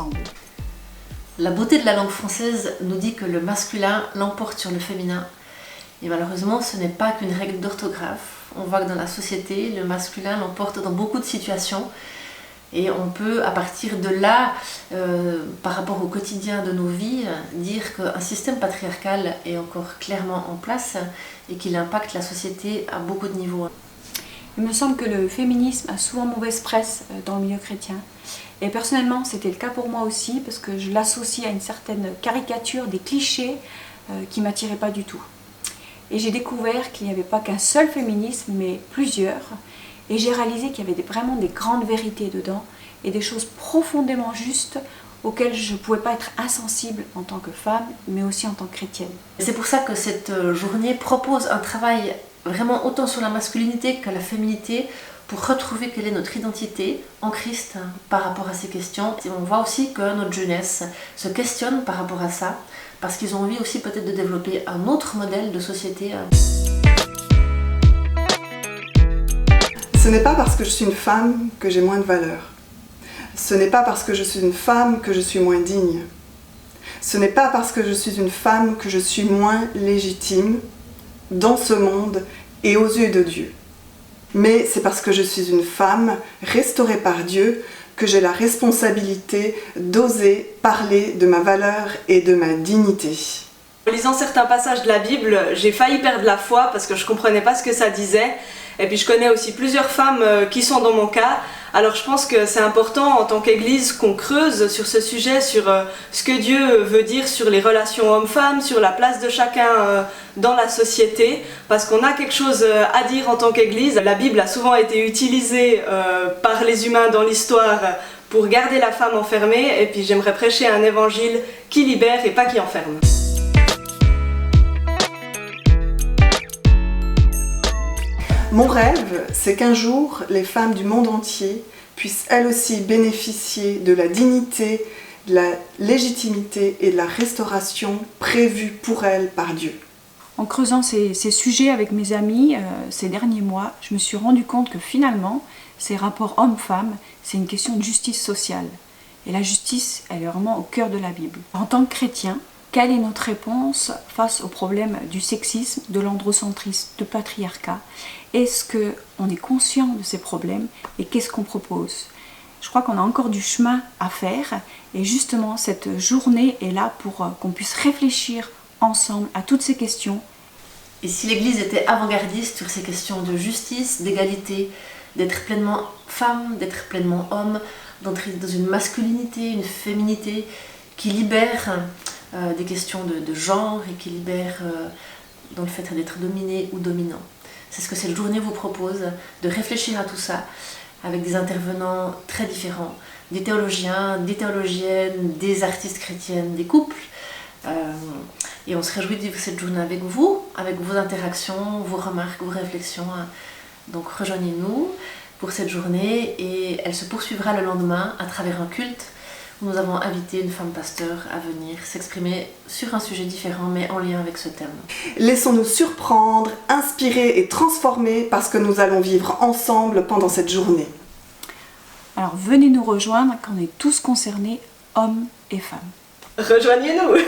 ensemble. La beauté de la langue française nous dit que le masculin l'emporte sur le féminin. Et malheureusement, ce n'est pas qu'une règle d'orthographe. On voit que dans la société, le masculin l'emporte dans beaucoup de situations. Et on peut, à partir de là, par rapport au quotidien de nos vies, dire qu'un système patriarcal est encore clairement en place et qu'il impacte la société à beaucoup de niveaux. Il me semble que le féminisme a souvent mauvaise presse dans le milieu chrétien. Et personnellement, c'était le cas pour moi aussi, parce que je l'associe à une certaine caricature, des clichés qui ne m'attiraient pas du tout. Et j'ai découvert qu'il n'y avait pas qu'un seul féminisme, mais plusieurs. Et j'ai réalisé qu'il y avait vraiment des grandes vérités dedans et des choses profondément justes auxquelles je ne pouvais pas être insensible en tant que femme, mais aussi en tant que chrétienne. C'est pour ça que cette journée propose un travail vraiment autant sur la masculinité que la féminité pour retrouver quelle est notre identité en Christ par rapport à ces questions. Et on voit aussi que notre jeunesse se questionne par rapport à ça, parce qu'ils ont envie aussi peut-être de développer un autre modèle de société. Ce n'est pas parce que je suis une femme que j'ai moins de valeur. Ce n'est pas parce que je suis une femme que je suis moins digne. Ce n'est pas parce que je suis une femme que je suis moins légitime dans ce monde et aux yeux de Dieu. Mais c'est parce que je suis une femme restaurée par Dieu que j'ai la responsabilité d'oser parler de ma valeur et de ma dignité. En lisant certains passages de la Bible, j'ai failli perdre la foi parce que je ne comprenais pas ce que ça disait. Et puis je connais aussi plusieurs femmes qui sont dans mon cas. Alors je pense que c'est important en tant qu'Église qu'on creuse sur ce sujet, sur ce que Dieu veut dire sur les relations hommes-femmes, sur la place de chacun dans la société, parce qu'on a quelque chose à dire en tant qu'Église. La Bible a souvent été utilisée par les humains dans l'histoire pour garder la femme enfermée, et puis j'aimerais prêcher un évangile qui libère et pas qui enferme. Mon rêve, c'est qu'un jour, les femmes du monde entier puissent elles aussi bénéficier de la dignité, de la légitimité et de la restauration prévue pour elles par Dieu. En creusant ces sujets avec mes amis ces derniers mois, je me suis rendu compte que finalement, ces rapports hommes-femmes, c'est une question de justice sociale. Et la justice, elle est vraiment au cœur de la Bible. En tant que chrétien, quelle est notre réponse face au problème du sexisme, de l'androcentrisme, du patriarcat? Est-ce qu'on est conscient de ces problèmes et qu'est-ce qu'on propose? Je crois qu'on a encore du chemin à faire et justement cette journée est là pour qu'on puisse réfléchir ensemble à toutes ces questions. Et si l'Église était avant-gardiste sur ces questions de justice, d'égalité, d'être pleinement femme, d'être pleinement homme, d'entrer dans une masculinité, une féminité qui libère des questions de genre et qui libère dans le fait d'être dominé ou dominant. C'est ce que cette journée vous propose, de réfléchir à tout ça avec des intervenants très différents, des théologiens, des théologiennes, des artistes chrétiennes, des couples. Et on se réjouit de vivre cette journée avec vous, avec vos interactions, vos remarques, vos réflexions. Donc rejoignez-nous pour cette journée et elle se poursuivra le lendemain à travers un culte où nous avons invité une femme pasteur à venir s'exprimer sur un sujet différent mais en lien avec ce thème. Laissons-nous surprendre, inspirer et transformer parce que nous allons vivre ensemble pendant cette journée. Alors venez nous rejoindre quand on est tous concernés, hommes et femmes. Rejoignez-nous.